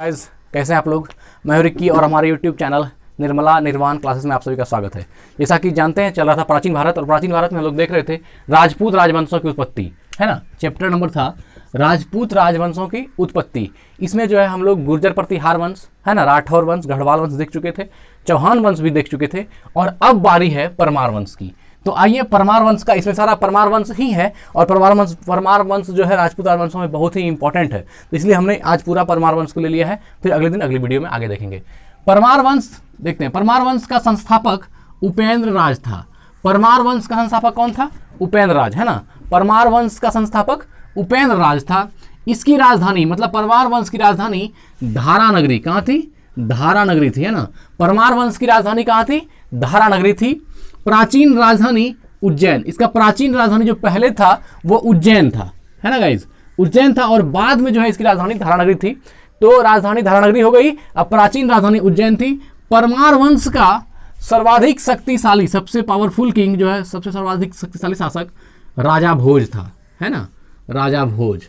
Guys कैसे हैं आप लोग। मैं रिक्की और हमारे यूट्यूब चैनल निर्मला निर्वाण क्लासेस में आप सभी का स्वागत है। जैसा कि जानते हैं चल रहा था प्राचीन भारत, और प्राचीन भारत में हम लोग देख रहे थे राजपूत राजवंशों की उत्पत्ति, है ना। चैप्टर नंबर था राजपूत राजवंशों की उत्पत्ति। इसमें जो है हम लोग गुर्जर प्रतिहार वंश, है ना, राठौर वंश, गढ़वाल वंश देख चुके थे, चौहान वंश भी देख चुके थे, और अब बारी है परमार वंश की। तो आइए परमार वंश का, इसमें सारा परमार वंश ही है, और परमार वंश जो है राजपूत राजवंशों में बहुत ही इंपॉर्टेंट है, तो इसलिए हमने आज पूरा परमार वंश को ले लिया है। फिर अगले दिन अगली वीडियो में आगे देखेंगे। परमार वंश देखते हैं। परमार वंश का संस्थापक उपेंद्र राज था। परमार वंश का संस्थापक कौन था? उपेंद्र राज, है ना। परमार वंश का संस्थापक उपेंद्र राज था। इसकी राजधानी, मतलब परमार वंश की राजधानी धारा नगरी कहाँ थी? धारा नगरी थी, है ना। परमार वंश की राजधानी कहाँ थी? धारा नगरी थी। प्राचीन राजधानी उज्जैन। इसका प्राचीन राजधानी जो पहले था वो उज्जैन था, है ना गाइज, उज्जैन था, और बाद में जो है इसकी राजधानी धारानगरी थी। तो राजधानी धारानगरी हो गई, अब प्राचीन राजधानी उज्जैन थी। परमार वंश का सर्वाधिक शक्तिशाली, सबसे पावरफुल किंग जो है, सबसे सर्वाधिक शक्तिशाली शासक राजा भोज था, है ना, राजा भोज।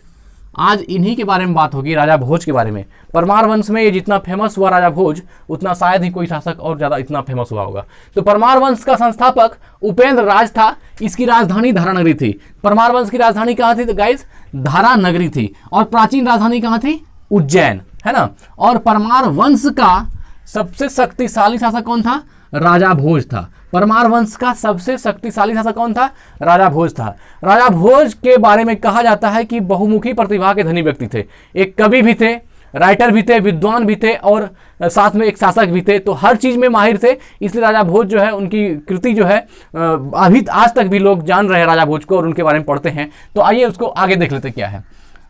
आज इन्हीं के बारे में बात होगी, राजा भोज के बारे में। परमार वंश में ये जितना फेमस हुआ राजा भोज, उतना शायद ही कोई शासक और ज़्यादा इतना फेमस हुआ होगा। तो परमार वंश का संस्थापक उपेंद्र राज था। इसकी राजधानी धारानगरी थी। परमार वंश की राजधानी कहाँ थी? तो गाइस धारानगरी थी। और प्राचीन राजधानी कहाँ थी? उज्जैन, है ना। और परमार वंश का सबसे शक्तिशाली शासक कौन था? राजा भोज था। परमार वंश का सबसे शक्तिशाली शासक कौन था? राजा भोज था। राजा भोज के बारे में कहा जाता है कि बहुमुखी प्रतिभा के धनी व्यक्ति थे। एक कवि भी थे, राइटर भी थे, विद्वान भी थे, और साथ में एक शासक भी थे। तो हर चीज़ में माहिर थे। इसलिए राजा भोज जो है, उनकी कृति जो है अभी आज तक भी लोग जान रहे हैं राजा भोज को, और उनके बारे में पढ़ते हैं। तो आइए उसको आगे देख लेते क्या है।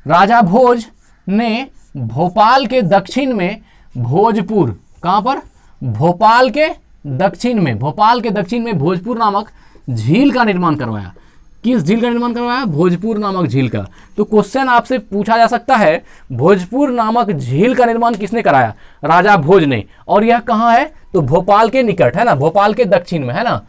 राजा भोज ने भोपाल के दक्षिण में भोजपुर, कहाँ पर? भोपाल के दक्षिण में, भोपाल के दक्षिण में भोजपुर नामक झील का निर्माण करवाया। किस झील का निर्माण करवाया? भोजपुर नामक झील का। तो क्वेश्चन आपसे पूछा जा सकता है, भोजपुर नामक झील का निर्माण किसने कराया? राजा भोज ने। और यह कहाँ है? तो भोपाल के निकट, है ना, भोपाल के दक्षिण में, है ना,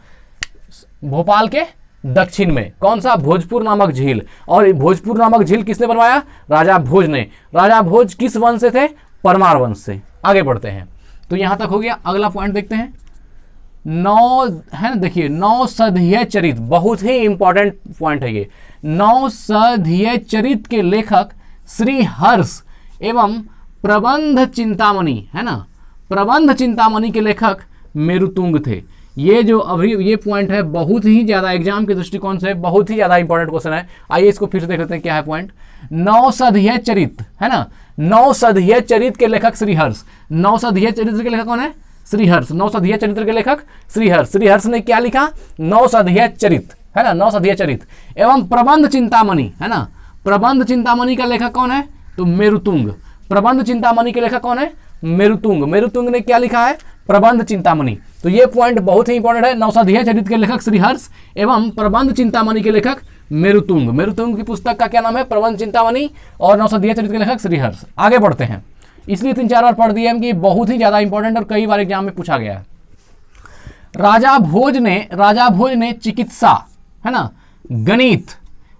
भोपाल के दक्षिण में। कौन सा? भोजपुर नामक झील। और भोजपुर नामक झील किसने बनवाया? राजा भोज ने। राजा भोज किस वंश से थे? परमार वंश से। आगे बढ़ते हैं। तो यहां तक हो गया। अगला पॉइंट देखते हैं। नौ, है ना, देखिए, नौसधीय चरित, बहुत ही इंपॉर्टेंट पॉइंट है ये। नौसधीय चरित के लेखक श्री हर्ष एवं प्रबंध चिंतामणि, है ना, प्रबंध चिंतामणि के लेखक मेरुतुंग थे। ये जो अभी ये पॉइंट है, बहुत ही ज्यादा एग्जाम के दृष्टिकोण से बहुत ही ज्यादा इंपॉर्टेंट क्वेश्चन है। आइए इसको फिर से देख लेते हैं क्या है पॉइंट। नौसधीय चरित, है ना, नौसधीय चरित के लेखक श्रीहर्ष। नौसधीय चरित्र के लेखक कौन है? श्रीहर्ष। नौसधीय चरित्र के लेखक श्रीहर्ष। श्रीहर्ष ने क्या लिखा? नौसधीय चरित, है ना, नौसधीय चरित। एवं प्रबंध चिंतामणि, है ना, प्रबंध चिंतामणि का लेखक कौन है? तो मेरुतुंग। प्रबंध चिंतामणि के लेखक कौन है? मेरुतुंग। मेरुतुंग ने क्या लिखा है? प्रबंध चिंतामणि। तो ये पॉइंट बहुत ही इंपॉर्टेंट है। नौसधीय चरित के लेखक श्रीहर्ष एवं प्रबंध चिंतामणि के लेखक मेरुतुंग। मेरुतुंग की पुस्तक का क्या नाम है? प्रबंध चिंतामणि। और नौसधीय चरित के लेखक श्रीहर्ष। आगे बढ़ते हैं। इसलिए 3-4 बार पढ़ दिए हम कि बहुत ही ज्यादा इंपॉर्टेंट और कई बार एग्जाम में पूछा गया है। राजा भोज ने चिकित्सा, है ना, गणित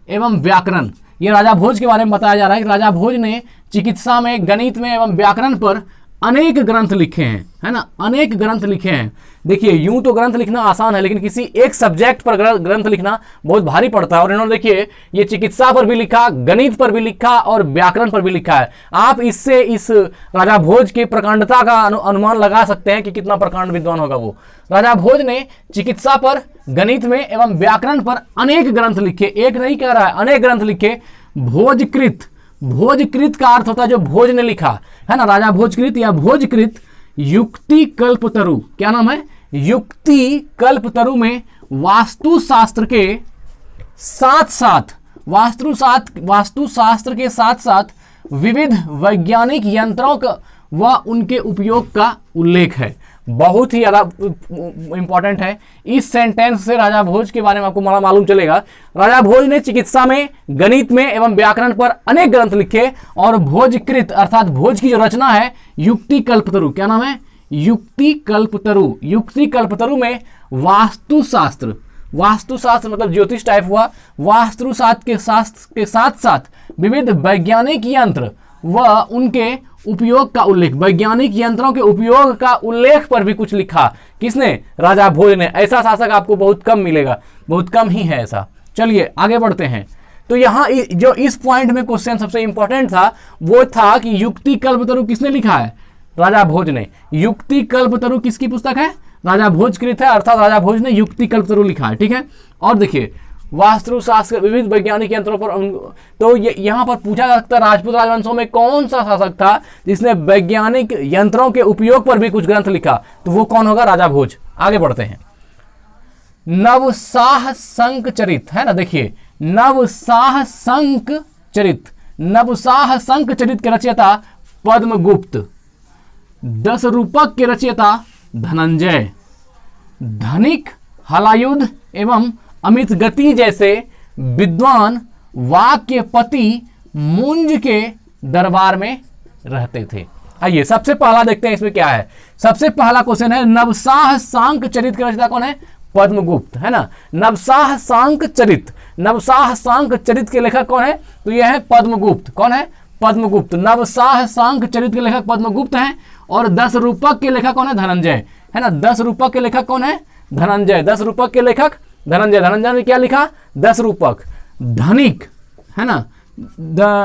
एवं व्याकरण, ये राजा भोज के बारे में बताया जा रहा है कि राजा भोज ने चिकित्सा में, गणित में एवं व्याकरण पर अनेक ग्रंथ लिखे हैं, है ना, अनेक ग्रंथ लिखे हैं। देखिए, यूं तो ग्रंथ लिखना आसान है, लेकिन किसी एक सब्जेक्ट पर ग्रंथ लिखना बहुत भारी पड़ता है। और इन्होंने देखिए ये चिकित्सा पर भी लिखा, गणित पर भी लिखा, और व्याकरण पर भी लिखा है। आप इससे इस राजा भोज की प्रकांडता का अनुमान लगा सकते हैं कि कितना प्रकांड विद्वान होगा वो। राजा भोज ने चिकित्सा पर, गणित में एवं व्याकरण पर अनेक ग्रंथ लिखे। एक नहीं कह रहा है, अनेक ग्रंथ लिखे। भोजकृत, भोजकृत का अर्थ होता है जो भोज ने लिखा, है ना, राजा भोजकृत या भोजकृत। युक्ति कल्पतरु, क्या नाम है? युक्ति कल्पतरु में वास्तुशास्त्र के साथ साथ, वास्तुशास्त्र के साथ साथ विविध वैज्ञानिक यंत्रों का व उनके उपयोग का उल्लेख है। बहुत ही ज्यादा इंपॉर्टेंट है। इस सेंटेंस से राजा भोज के बारे में आपको मालूम चलेगा। राजा भोज ने चिकित्सा में, गणित में एवं व्याकरण पर अनेक ग्रंथ लिखे, और भोजकृत अर्थात भोज की जो रचना है, युक्ति कल्पतरु, क्या नाम है? युक्ति कल्पतरु। युक्ति कल्पतरु में वास्तुशास्त्र, वास्तुशास्त्र मतलब ज्योतिष टाइप हुआ, वास्तुशास्त्र के साथ साथ विविध वैज्ञानिक यंत्र व उनके उपयोग का उल्लेख, वैज्ञानिक यंत्रों के उपयोग का उल्लेख पर भी कुछ लिखा। किसने? राजा भोज ने। ऐसा शासक आपको बहुत कम मिलेगा, बहुत कम ही है ऐसा। चलिए आगे बढ़ते हैं। तो यहाँ जो इस पॉइंट में क्वेश्चन सबसे इंपॉर्टेंट था वो था कि युक्ति कल्पतरु किसने लिखा है? राजा भोज ने। युक्ति कल्पतरु किसकी पुस्तक है? राजा भोज कृत है, अर्थात राजा भोज ने युक्ति कल्पतरु लिखा है। ठीक है, और देखिए वास्तुशास्त्र विविध वैज्ञानिक यंत्रों पर तो यहाँ पर पूछा जा सकता है राजपूत राजवंशों में कौन सा शासक था जिसने वैज्ञानिक यंत्रों के उपयोग पर भी कुछ ग्रंथ लिखा? तो वो कौन होगा? राजा भोज। आगे बढ़ते हैं। नवसाह संक चरित है ना, देखिए नवसाह संक चरित, नवसाह संक चरित के रचयिता पद्मगुप्त, 10 रूपक के रचयिता धनंजय, धनिक, हलायुध एवं अमित गति जैसे विद्वान वाक्यपति मुंज के दरबार में रहते थे। आइए सबसे पहला देखते हैं इसमें क्या है। सबसे पहला क्वेश्चन है नवसाह सांक चरित के रचयिता कौन है? पद्मगुप्त, है ना। नवसाह सांक चरित, नवसाह सांक चरित के लेखक कौन है? तो यह है पद्मगुप्त। कौन है? पद्मगुप्त। नवसाह सांक चरित के लेखक पद्मगुप्त हैं। और 10 रूपक के लेखक कौन है? धनंजय, है ना। 10 रूपक के लेखक कौन है? धनंजय। 10 रूपक के लेखक धनंजय। धनंजय ने क्या लिखा? 10 रूपक। धनिक, है ना,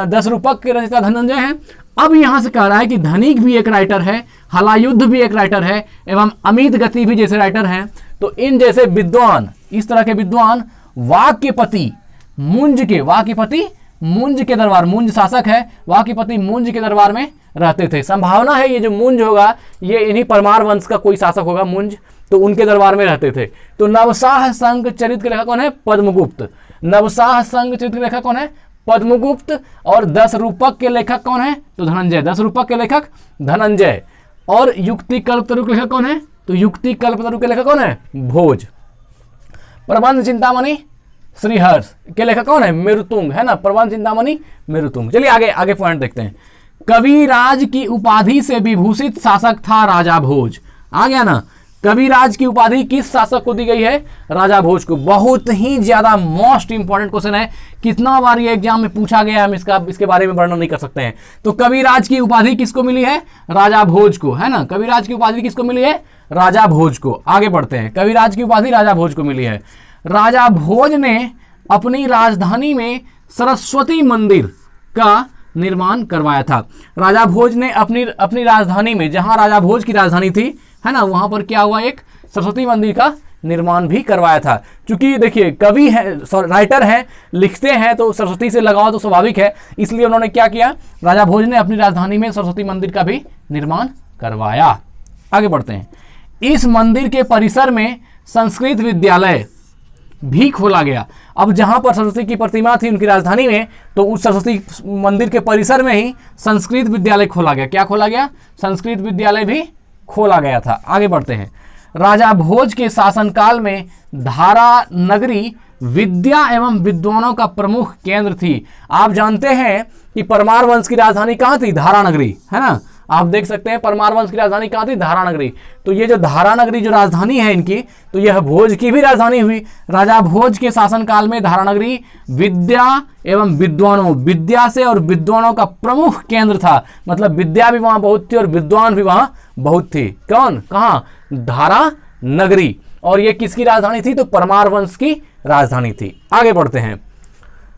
10 रूपक के रचयिता धनंजय हैं। अब यहां से कह रहा है कि धनिक भी एक राइटर है, हलायुद्ध भी एक राइटर है एवं अमित गति भी जैसे राइटर हैं। तो इन जैसे विद्वान, इस तरह के विद्वान वाक्यपति मुंज के, वाक्यपति मुंज के दरबार, मुंज शासक है, वाक्यपति मुंज के दरबार में रहते थे। संभावना है ये जो मुंज होगा ये इन्हीं परमार वंश का कोई शासक होगा मुंज, तो उनके दरबार में रहते थे। तो नवसाह संक चरित के लेखक कौन है? पद्मगुप्त। नवसाह संक चरित के लेखक कौन है? पद्मगुप्त। और 10 रूपक के लेखक कौन है? तो धनंजय। 10 रूपक के लेखक धनंजय। और युक्ति कल्पतरु के लेखक कौन है? तो युक्ति कल्पतरु के लेखक कौन है? भोज। प्रबंध चिंतामणि श्रीहर्ष के लेखक कौन है? मेरुतुंग, है ना। प्रबंध चिंतामणि मेरुतुंग। चलिए आगे आगे पॉइंट देखते हैं। कविराज की उपाधि से विभूषित शासक था राजा भोज। आ गया ना। कविराज की उपाधि किस शासक को दी गई है? राजा भोज को। बहुत ही ज्यादा मोस्ट इंपॉर्टेंट क्वेश्चन है, कितना बार ये एग्जाम में पूछा गया, हम इसके बारे में वर्णन नहीं कर सकते हैं। तो कविराज की उपाधि किसको मिली है? राजा भोज को, है ना। कविराज की उपाधि किसको मिली है? राजा भोज को। आगे बढ़ते हैं। कविराज की उपाधि राजा भोज को मिली है। राजा भोज ने अपनी राजधानी में सरस्वती मंदिर का निर्माण करवाया था। राजा भोज ने अपनी राजधानी में, जहां राजा भोज की राजधानी थी, है ना, वहां पर क्या हुआ? एक सरस्वती मंदिर का निर्माण भी करवाया था। क्योंकि देखिए कवि है, राइटर है, लिखते हैं तो सरस्वती से लगाव तो स्वाभाविक है, इसलिए उन्होंने क्या किया? राजा भोज ने अपनी राजधानी में सरस्वती मंदिर का भी निर्माण करवाया। आगे बढ़ते हैं। इस मंदिर के परिसर में संस्कृत विद्यालय भी खोला गया। अब जहां पर सरस्वती की प्रतिमा थी उनकी राजधानी में, तो उस सरस्वती मंदिर के परिसर में ही संस्कृत विद्यालय खोला गया। क्या खोला गया? संस्कृत विद्यालय भी खोला गया था। आगे बढ़ते हैं। राजा भोज के शासनकाल में धारा नगरी विद्या एवं विद्वानों का प्रमुख केंद्र थी। आप जानते हैं कि परमार वंश की राजधानी कहाँ थी? धारा नगरी, है ना। आप देख सकते हैं परमार वंश की राजधानी कहाँ थी? धारा नगरी। तो ये जो धारा नगरी जो राजधानी है इनकी, तो यह भोज की भी राजधानी हुई। राजा भोज के शासनकाल में धारा नगरी विद्या एवं विद्वानों, विद्या से और विद्वानों का प्रमुख केंद्र था। मतलब विद्या भी वहां बहुत थी और विद्वान भी वहां बहुत थी। कौन? कहाँ? धारा नगरी। और ये किसकी राजधानी थी? तो परमार वंश की राजधानी थी। आगे बढ़ते हैं।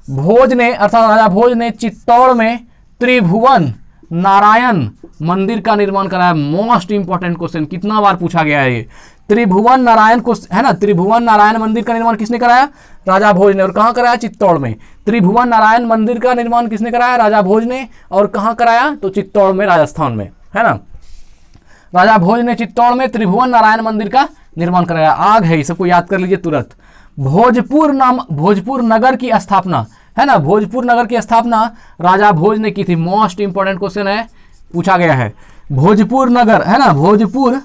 भोज ने, अर्थात राजा भोज ने चित्तौड़ में त्रिभुवन नारायण मंदिर का निर्माण कराया। मोस्ट इंपॉर्टेंट क्वेश्चन, कितना बार पूछा गया है ये। त्रिभुवन नारायण को, है ना, त्रिभुवन नारायण मंदिर का निर्माण किसने कराया? राजा भोज ने। और कहाँ कराया? चित्तौड़ में। त्रिभुवन नारायण मंदिर का निर्माण किसने कराया? राजा भोज ने। और कहाँ कराया? तो चित्तौड़ में, राजस्थान में, है ना। राजा भोज ने चित्तौड़ में त्रिभुवन नारायण मंदिर का निर्माण कराया। आग है, सबको याद कर लीजिए तुरंत। भोजपुर नगर की स्थापना, है ना, भोजपुर नगर की स्थापना राजा भोज ने की थी। मोस्ट इंपॉर्टेंट क्वेश्चन है, पूछा गया है। भोजपुर नगर, है ना, भोजपुर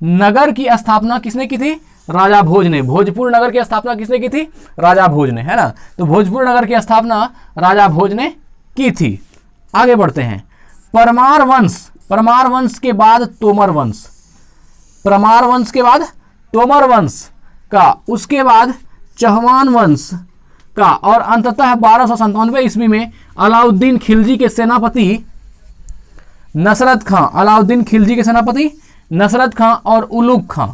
नगर की स्थापना किसने की थी? राजा भोज ने। भोजपुर नगर की स्थापना किसने की थी? राजा भोज ने, है ना। तो भोजपुर नगर की स्थापना राजा भोज ने की थी। आगे बढ़ते हैं। परमार वंश, परमार वंश के बाद तोमर वंश, परमार वंश के बाद तोमर वंश का, उसके बाद चौहान वंश का, और अंततः 1297 ईस्वी में अलाउद्दीन खिलजी के सेनापति नसरत खां, अलाउद्दीन खिलजी के सेनापति नसरत खां और उलुग खां,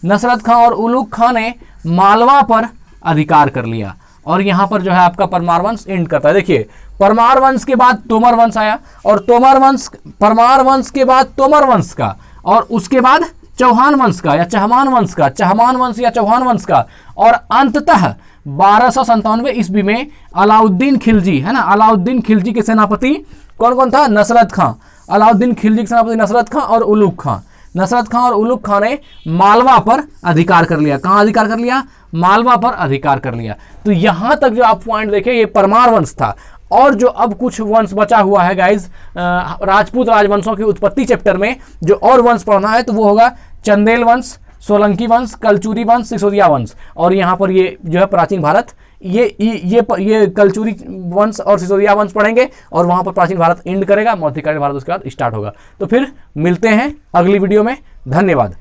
नसरत खां और उलुग खां ने मालवा पर अधिकार कर लिया। और यहां पर जो है आपका परमार वंश एंड करता है। देखिए परमार वंश के बाद तोमर वंश आया, और परमार वंश के बाद तोमर वंश का, और उसके बाद चौहान वंश का या चहमान वंश का, चहमान वंश या चौहान वंश का, और अंततः 1297 ईस्वी में अलाउद्दीन खिलजी, है ना, अलाउद्दीन खिलजी के सेनापति कौन कौन था? नसरत खां, अलाउद्दीन खिलजी के सेनापति नसरत खां और उलुग खां। नसरत खां और उलुग खां ने मालवा पर अधिकार कर लिया। कहां अधिकार कर लिया? मालवा पर अधिकार कर लिया। तो यहां तक जो आप पॉइंट देखें ये परमार वंश था। और जो अब कुछ वंश बचा हुआ है गाइज, राजपूत राजवंशों की उत्पत्ति चैप्टर में जो और वंश पढ़ना है तो वो होगा चंदेल वंश, सोलंकी वंश, कलचुरी वंश, सिसोदिया वंश। और यहाँ पर ये जो है प्राचीन भारत, ये कलचुरी वंश और सिसोदिया वंश पढ़ेंगे, और वहाँ पर प्राचीन भारत एंड करेगा, मध्यकालीन भारत उसके बाद स्टार्ट होगा। तो फिर मिलते हैं अगली वीडियो में। धन्यवाद।